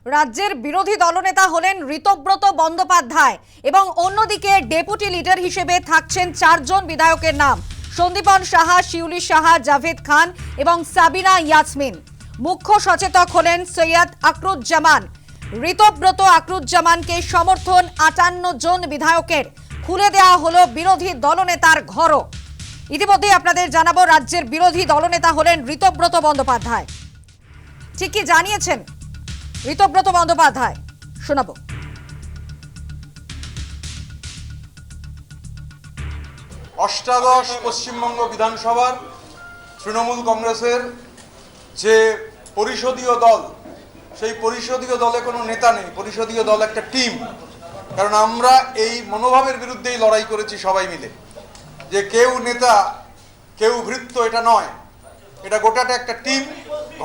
রাজ্যের বিরোধী দলনেতা হলেন ঋতব্রত বন্দ্যোপাধ্যায় এবং অন্যদিকে ডেপুটি লিডার হিসেবে থাকছেন চারজন বিধায়কের নাম সন্দীপন সাহা, শিউলি সাহা, জাভেদ খান এবং সাবিনা ইয়াসমিন। মুখ্য সচেতক হলেন সৈয়দ আকরুজ্জামান। ঋতব্রত আকরুজ্জামানকে সমর্থন 58 জন বিধায়কের। খুলে দেওয়া হলো বিরোধী দলনেতার ঘরও। ইতিমধ্যে আপনাদের জানাবো রাজ্যের বিরোধী দলনেতা হলেন ঋতব্রত বন্দ্যোপাধ্যায়। ঠিক কি জানিয়েছেন ঋতব্রত বন্দ্যোপাধ্যায়, শোনাবো। অষ্টাদশ পশ্চিমবঙ্গ বিধানসভার তৃণমূল কংগ্রেসের যে পরিষদীয় দল, সেই পরিষদীয় দলে কোনো নেতা নেই। পরিষদীয় দল একটা টিম। কারণ আমরা এই মনোভাবের বিরুদ্ধেই লড়াই করেছি সবাই মিলে, যে কেউ নেতা কেউ ভৃত্য, এটা নয়। এটা গোটাটা একটা টিম।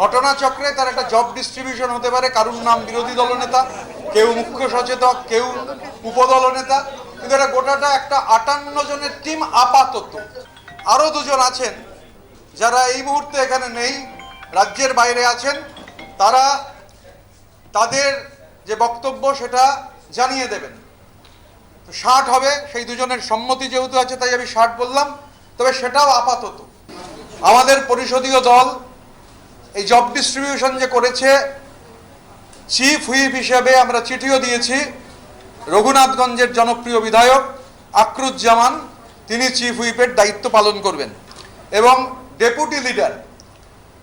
ঘটনাচক্রে তার একটা জব ডিস্ট্রিবিউশন হতে পারে। কারুর নাম বিরোধী দলনেতা, কেউ মুখ্য সচেতক, কেউ উপদলনেতা, কিন্তু এটা গোটাটা একটা 58 জনের টিম আপাতত। আরও দুজন আছেন যারা এই মুহূর্তে এখানে নেই, রাজ্যের বাইরে আছেন। তারা তাদের যে বক্তব্য সেটা জানিয়ে দেবেন। 60 হবে, সেই দুজনের সম্মতি যেহেতু আছে তাই আমি 60 বললাম, তবে সেটাও আপাতত। আমাদের পরিষদীয় দল এই জব ডিস্ট্রিবিউশন যে করেছে, চিফ হুইপ হিসেবে আমরা চিঠিও দিয়েছি। রঘুনাথগঞ্জের জনপ্রিয় বিধায়ক আকরুজ্জামান, তিনি চিফ হুইপের দায়িত্ব পালন করবেন এবং ডেপুটি লিডার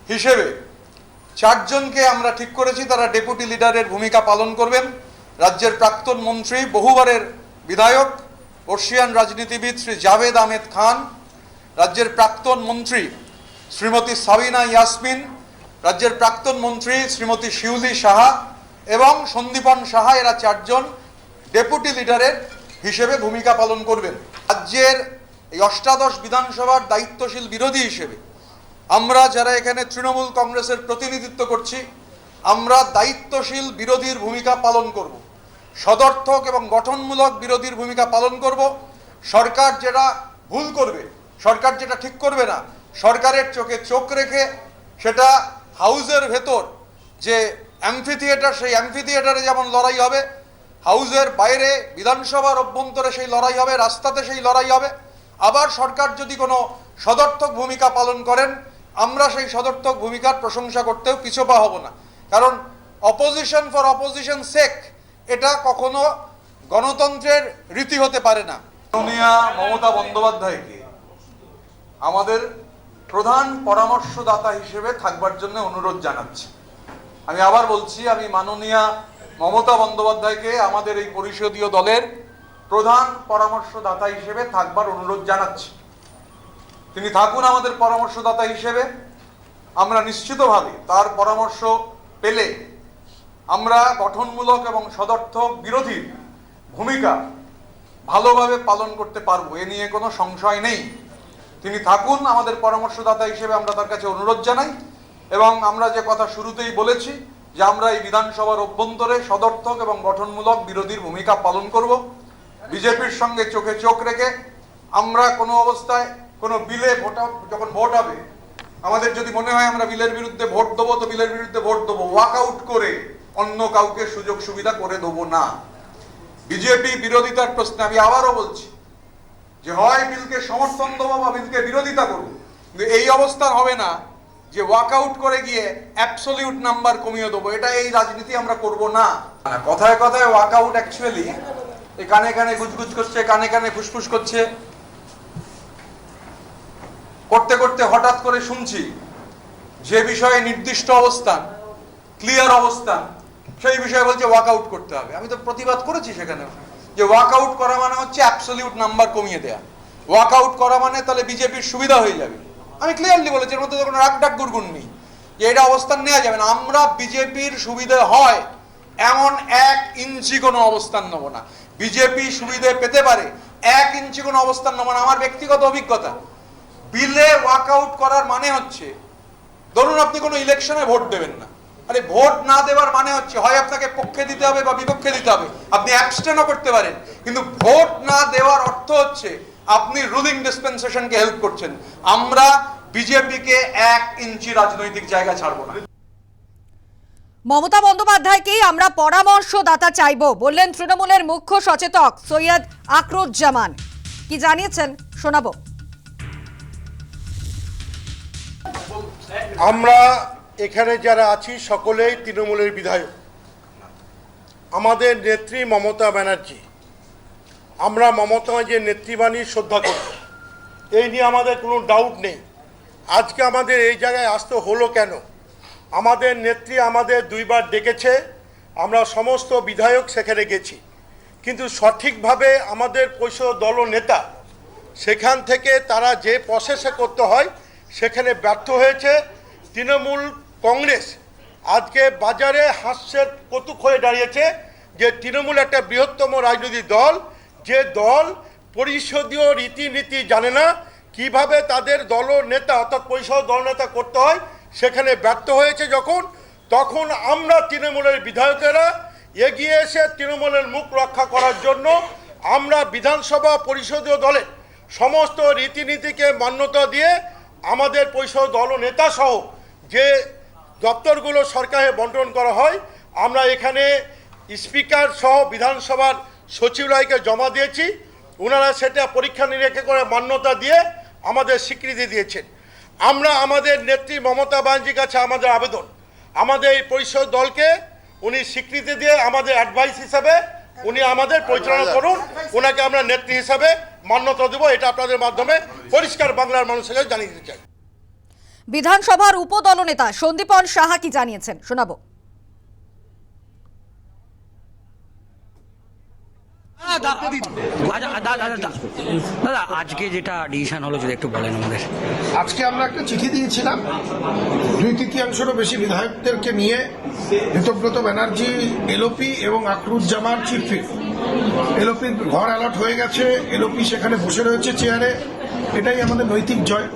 হিসেবে 4 জনকে আমরা ঠিক করেছি, তারা ডেপুটি লিডারের ভূমিকা পালন করবেন। রাজ্যের প্রাক্তন মন্ত্রী, বহুবারের বিধায়ক, বর্ষিয়ান রাজনীতিবিদ শ্রী জাভেদ আহমেদ খান, রাজ্যের প্রাক্তন মন্ত্রী শ্রীমতী সাবিনা ইয়াসমিন, রাজ্যের প্রাক্তন মন্ত্রী শ্রীমতী শিউলি সাহা এবং সন্দীপন সাহা, এরা 4 জন ডেপুটি লিডারের হিসেবে ভূমিকা পালন করবেন। রাজ্যের এই অষ্টাদশ বিধানসভার দায়িত্বশীল বিরোধী হিসেবে আমরা যারা এখানে তৃণমূল কংগ্রেসের প্রতিনিধিত্ব করছি, আমরা দায়িত্বশীল বিরোধীর ভূমিকা পালন করব, সদর্থক এবং গঠনমূলক বিরোধীর ভূমিকা পালন করব। সরকার যেটা ভুল করবে, সরকার যেটা ঠিক করবে না, সরকারের চোখে চোখ রেখে সেটা হাউসের ভেতর যে অ্যাম্ফি থিয়েটার, সেই অ্যাম্ফি থিয়েটারে যেমন লড়াই হবে, হাউসের বাইরে বিধানসভার অভ্যন্তরে সেই লড়াই হবে, রাস্তাতে সেই লড়াই হবে। আবার সরকার যদি কোনো সদর্থক ভূমিকা পালন করেন, আমরা সেই সদর্থক ভূমিকার প্রশংসা করতেও পিছপা হব না। কারণ অপোজিশন ফর অপোজিশন সেক, এটা কখনো গণতন্ত্রের রীতি হতে পারে না। মাননীয়া মমতা বন্দ্যোপাধ্যায়কে আমাদের প্রধান পরামর্শদাতা হিসেবে থাকবার জন্য অনুরোধ জানাচ্ছি। আমি আবার বলছি, আমি মাননীয়া মমতা বন্দ্যোপাধ্যায়কে আমাদের এই পরিষদীয় দলের প্রধান পরামর্শদাতা হিসেবে থাকবার অনুরোধ জানাচ্ছি। তিনি থাকুন আমাদের পরামর্শদাতা হিসেবে। আমরা নিশ্চিতভাবে তার পরামর্শ পেলে আমরা গঠনমূলক এবং সদর্থক বিরোধীর ভূমিকা ভালোভাবে পালন করতে পারবো, এ নিয়ে কোনো সংশয় নেই। তিনি থাকুন আমাদের পরামর্শদাতা হিসেবে, আমরা তার কাছে অনুরোধ জানাই। এবং আমরা যে কথা শুরুতেই বলেছি, যে আমরা এই বিধানসভার অভ্যন্তরে সদর্থক এবং গঠনমূলক বিরোধীর ভূমিকা পালন করব। বিজেপির সঙ্গে চোখে চোখ রেখে আমরা কোনো অবস্থায় কোনো বিলে যখন ভোট হবে, আমাদের যদি মনে হয় আমরা বিলের বিরুদ্ধে ভোট দেবো, তো বিলের বিরুদ্ধে ভোট দেবো। ওয়াকআউট করে অন্য কাউকে সুযোগ সুবিধা করে দেবো না। বিজেপি বিরোধিতার প্রশ্নে আমি আবারও বলছি যে হয় বিলকে সমর্থন দেবো বা বিলকে বিরোধিতা করবো, কিন্তু এই অবস্থা হবে না যে ওয়াকআউট করে গিয়ে অ্যাবসলিউট নাম্বার কমিয়ে দেবো। এটা এই রাজনীতি আমরা করব না। কথায় কথায় ওয়াকআউট অ্যাকচুয়ালি এই কানে কানে গুজগুজ করছে, কানে কানে ফুসফুস করছে, করতে করতে হঠাৎ করে শুনছি যে বিষয়ে নির্দিষ্ট অবস্থান, ক্লিয়ার অবস্থান, সেই বিষয়ে বলছে ওয়াকআউট করতে হবে। আমি তো প্রতিবাদ করেছি সেখানে, যে ওয়াকআউট করা মানে হচ্ছে অ্যাবসলিউট নাম্বার কমিয়ে দেয়া। ওয়াকআউট করা মানে তাহলে বিজেপির সুবিধা হয়ে যাবে। আমি ক্লিয়ারলি বলেছি, এর মধ্যে তো কোনো রাগডাক গুড়গুড় নেই যে এটা অবস্থান নেওয়া যাবে না। আমরা বিজেপির সুবিধা হয় এমন 1 ইঞ্চি কোনো অবস্থান নেব না। বিজেপি সুবিধে পেতে পারে, 1 ইঞ্চি কোনো অবস্থান নেব না। আমার ব্যক্তিগত অভিজ্ঞতা, বিলে ওয়াকআউট করার মানে হচ্ছে, ধরুন আপনি কোনো ইলেকশনে ভোট দেবেন না, আরে ভোট না দেওয়ার মানে হচ্ছে হয় আপনাকে পক্ষে দিতে হবে বা বিপক্ষে দিতে হবে। আপনি অ্যাবস্টেনও করতে পারেন, কিন্তু ভোট না দেওয়ার অর্থ হচ্ছে আপনি রুলিং ডিসপেনসেশনকে হেল্প করছেন। আমরা বিজেপিকে 1 ইঞ্চি রাজনৈতিক জায়গা ছাড়বো না। মমতা বন্দ্যোপাধ্যায়কেই আমরা পরামর্শদাতা চাইব বললেন তৃণমূলের মুখ্য সচেতক সৈয়দ আকরুজ্জামান। কি জানিয়েছেন শোনাবো। আমরা এখানে যারা আছি সকলেই তৃণমূলের বিধায়ক। আমাদের নেত্রী মমতা ব্যানার্জি, আমরা মমতা যে নেত্রীবাণী শ্রদ্ধা করি, এই নিয়ে আমাদের কোনো ডাউট নেই। আজকে আমাদের এই জায়গায় আসতে হলো কেন? আমাদের নেত্রী আমাদের দুইবার ডেকেছে, আমরা সমস্ত বিধায়ক সেখানে গেছি, কিন্তু সঠিকভাবে আমাদের পরিষদ দল নেতা সেখান থেকে তারা যে প্রসেসে করতে হয় সেখানে ব্যর্থ হয়েছে। তৃণমূল কংগ্রেস আজকে বাজারে হাস্যের কৌতুক হয়ে দাঁড়িয়েছে যে তৃণমূল একটা বৃহত্তম রাজনৈতিক দল, যে দল পরিষদীয় রীতিনীতি জানে না, কিভাবে তাদের দলনেতা অর্থাৎ পরিষদ দলনেতা করতে হয় সেখানে ব্যর্থ হয়েছে। তখন আমরা তৃণমূলের বিধায়কেরা এগিয়ে এসে তৃণমূলের মুখ রক্ষা করার জন্য আমরা বিধানসভা পরিষদীয় দলের সমস্ত রীতিনীতিকে মান্যতা দিয়ে আমাদের পরিষদ দলনেতা সহ যে দপ্তরগুলো সরকারে বন্টন করা হয়, আমরা এখানে স্পিকার সহ বিধানসভার সচিবালয়কে জমা দিয়েছি। ওনারা সেটা পরীক্ষা নিরীক্ষা করে মান্যতা দিয়ে আমাদের স্বীকৃতি দিয়েছেন। আমরা আমাদের নেত্রী মমতা ব্যানার্জির কাছে আমাদের আবেদন, আমাদের এই পরিষদ দলকে উনি স্বীকৃতি দিয়ে আমাদের অ্যাডভাইস হিসাবে উনি আমাদের পরিচালনা করুন, ওনাকে আমরা নেত্রী হিসাবে মান্যতা দেবো। এটা আপনাদের মাধ্যমে পরিষ্কার বাংলার মানুষের কাছে জানিয়ে দিতে চাই। বিধানসভার উপদলনেতা সন্দীপন সাহা কি জানিয়েছেন শোনাবো। দাদা আজকে যেটা ডিসিশন হলো যদি একটু বলেন আমাদের। আজকে আমরা একটা চিঠি দিয়েছিলাম 2/3 বেশি বিধায়কদেরকে নিয়ে, ঋতব্রত ব্যানার্জি এলওপি এবং আকরুজ্জামান চিফ হুইপ। এলওপির ঘর অ্যালট হয়ে গেছে, এলওপি সেখানে বসে রয়েছে চেয়ারে, এটাই আমাদের নৈতিক জয়।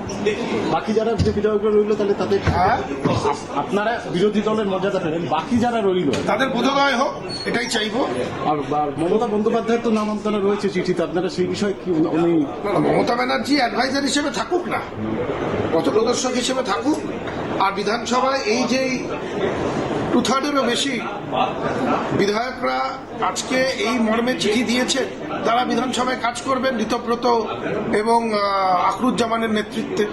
বাকি যারা যে বিধায়করা রইল তাহলে তাদের হ্যাঁ, আপনারা বিরোধী দলের মর্যাদা পেলেন, বাকি যারা রইল তাদের বোধোদয় হোক, এটাই চাইবো। আর মমতা বন্দ্যোপাধ্যায়ের তো নামান্তর রয়েছে চিঠিতে, আপনারা সেই বিষয়ে কি উনি মমতা ব্যানার্জি অ্যাডভাইজার হিসেবে থাকুক না, পথপ্রদর্শক হিসেবে থাকুক। আর বিধানসভায় এই যে 2/3 বেশি বিধায়করা আজকে এই মর্মে চিঠি দিয়েছে, তারা বিধানসভায় কাজ করবেন ঋতব্রত এবং আকরুজ্জামানের নেতৃত্বে।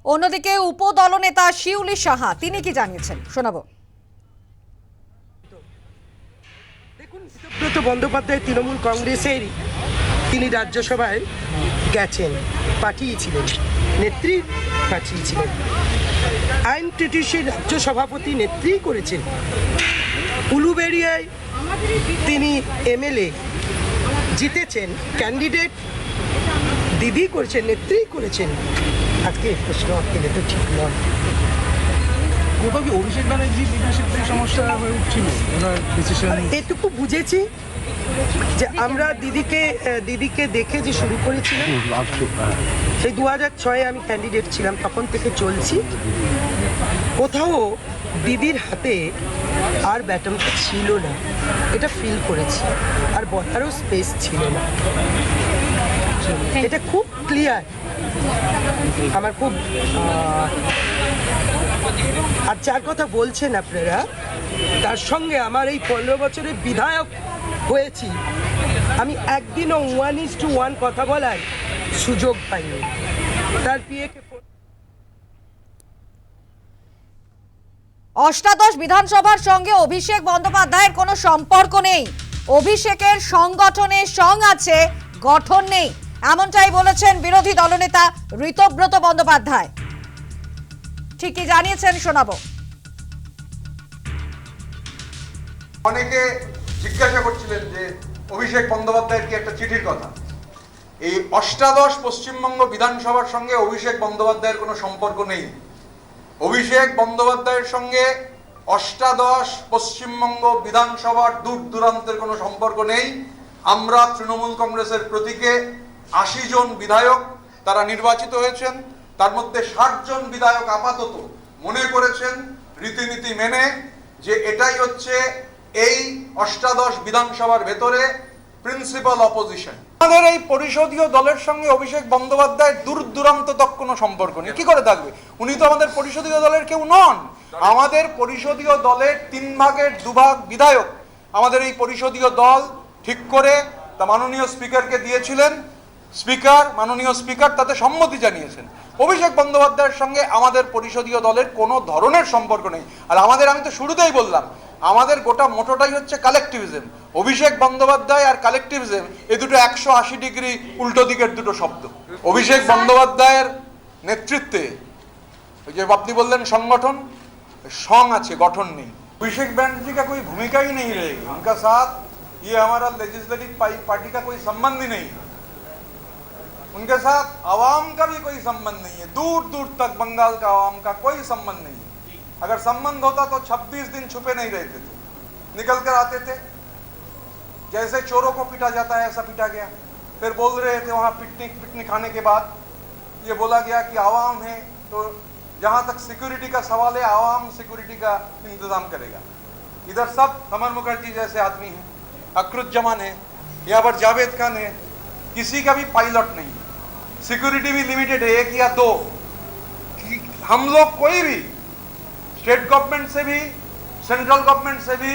অন্যদিকে উপদলনেতা শিউলি সাহা তিনি কি জানিয়েছেন শোনাবো। দেখুন, ঋতব্রত বন্দ্যোপাধ্যায় তৃণমূল কংগ্রেসের, তিনি রাজ্যসভায় গেছেন, পাঠিয়েছিলেন, নেত্রী পাঠিয়েছিলেন। আইএনটিটিসির রাজ্য সভাপতি নেত্রী করেছেন। উলুবেড়িয়ায় তিনি এমএলএ জিতেছেন, ক্যান্ডিডেট দিদি করেছেন, নেত্রী করেছেন। আজকে প্রশ্ন এলে তো ঠিক নয়। কোথাও কি অভিষেক ব্যানার্জি লিডারশিপ সমস্যা হয়ে উঠছিল ওনার ডিসিশন? এটুকু বুঝেছি যে আমরা দিদিকে দেখে যে শুরু করেছিলাম, সেই 2006-এ আমি ক্যান্ডিডেট ছিলাম, তখন থেকে চলছি। কোথাও দিদির হাতে আর ব্যাটনটা ছিল না, এটা ফিল করেছি, আর বলারও স্পেস ছিল না, এটা খুব ক্লিয়ার। আমার খুব আর যার কথা বলছেন আপনারা, তার সঙ্গে আমার এই 15 বছরের বিধায়ক হয়েছি, আমি একদিনও 1:1 কথা বলার সুযোগ পাইনি। তার পিএকে অষ্টাদশ বিধানসভার সঙ্গে অভিষেক বন্দ্যোপাধ্যায়ের কোনো সম্পর্ক নেই। অভিষেকের সংগঠনে সং আছে, গঠন নেই, এমনটাই বলেছেন বিরোধী দলনেতা ঋতব্রত বন্দ্যোপাধ্যায়। ঠিকই জানিয়েছেন শোনাবো। অনেকে জিজ্ঞাসা করছিলেন যে অভিষেক বন্দ্যোপাধ্যায়ের কি একটা চিঠির কথা। এই অষ্টাদশ পশ্চিমবঙ্গ বিধানসভার সঙ্গে অভিষেক বন্দ্যোপাধ্যায়ের কোনো সম্পর্ক নেই। অভিষেক বন্দ্যোপাধ্যায়ের সঙ্গে অষ্টাদশ পশ্চিমবঙ্গ বিধানসভার দূর দূরান্তের কোনো সম্পর্ক নেই। আমরা তৃণমূল কংগ্রেসের প্রতীকে 80 জন বিধায়ক তারা নির্বাচিত হয়েছেন, তার মধ্যে 60 জন বিধায়ক আপাতত মনে করেছেন রীতিনীতি মেনে যে এটাই হচ্ছে এই অষ্টাদশ বিধানসভার ভেতরে প্রিন্সিপাল অপোজিশন। আমাদের এই পরিষদীয় দলের সঙ্গে অভিষেক বন্দ্যোপাধ্যায়ের দূর দূরান্ত তক কোনো সম্পর্ক নেই। কি করে থাকবে? উনি তো আমাদের পরিষদীয় দলের কেউ নন। আমাদের পরিষদীয় দলের 3 ভাগের 2 ভাগ বিধায়ক আমাদের এই পরিষদীয় দল ঠিক করে তা মাননীয় স্পিকারকে দিয়েছিলেন। স্পিকার, মাননীয় স্পিকার তাতে সম্মতি জানিয়েছেন। অভিষেক বন্দ্যোপাধ্যায়ের সঙ্গে আমাদের পরিষদীয় দলের কোনো ধরনের সম্পর্ক নেই। আর আমাদের, আমি তো শুরুতেই বললাম, আমাদের গোটা মোটোটাই হচ্ছে কালেকটিভিজম। অভিষেক বন্দ্যোপাধ্যায় আর কালেকটিভিজম এই দুটো 180 ডিগ্রি উল্টো দিকের দুটো শব্দ। অভিষেক বন্দ্যোপাধ্যায়ের নেতৃত্বে ওই যে আপনি বললেন সংগঠন, সং আছে, গঠন নেই। अभिषेक बनर्जी का कोई भूमिका ही नहीं रहेगी। उनका साथ ये हमारा लेजिस्लेटिव पार्टी का कोई संबंध ही नहीं है। उनके साथ आवाम का भी कोई संबंध नहीं है। दूर दूर तक बंगाल का आवाम का कोई संबंध नहीं है। अगर संबंध होता तो 26 दिन छुपे नहीं रहते थे, निकल कर आते थे। जैसे चोरों को पीटा जाता है ऐसा पीटा गया। फिर बोल रहे थे वहाँ पिकनिक खाने के बाद ये बोला गया कि आवाम है, तो जहाँ तक सिक्योरिटी का सवाल है, आवाम सिक्योरिटी का इंतजाम करेगा। इधर सब समर मुखर्जी जैसे आदमी हैं, अकरुज्जमान है, यहाँ पर जावेद खान है, किसी का भी पायलट नहीं। सिक्योरिटी भी लिमिटेड है, 1 या 2। हम लोग कोई भी स्टेट गवर्नमेंट से भी सेंट्रल गवर्नमेंट से भी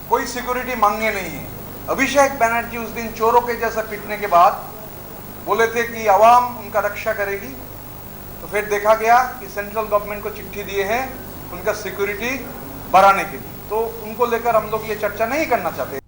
कोई सिक्योरिटी मांगे नहीं है। अभिषेक बनर्जी उस दिन चोरों के जैसा पीटने के बाद बोले थे कि आवाम उनका रक्षा करेगी। तो फिर देखा गया कि सेंट्रल गवर्नमेंट को चिट्ठी दिए हैं उनका सिक्योरिटी बढ़ाने के लिए। तो उनको लेकर हम लोग ये चर्चा नहीं करना चाहते।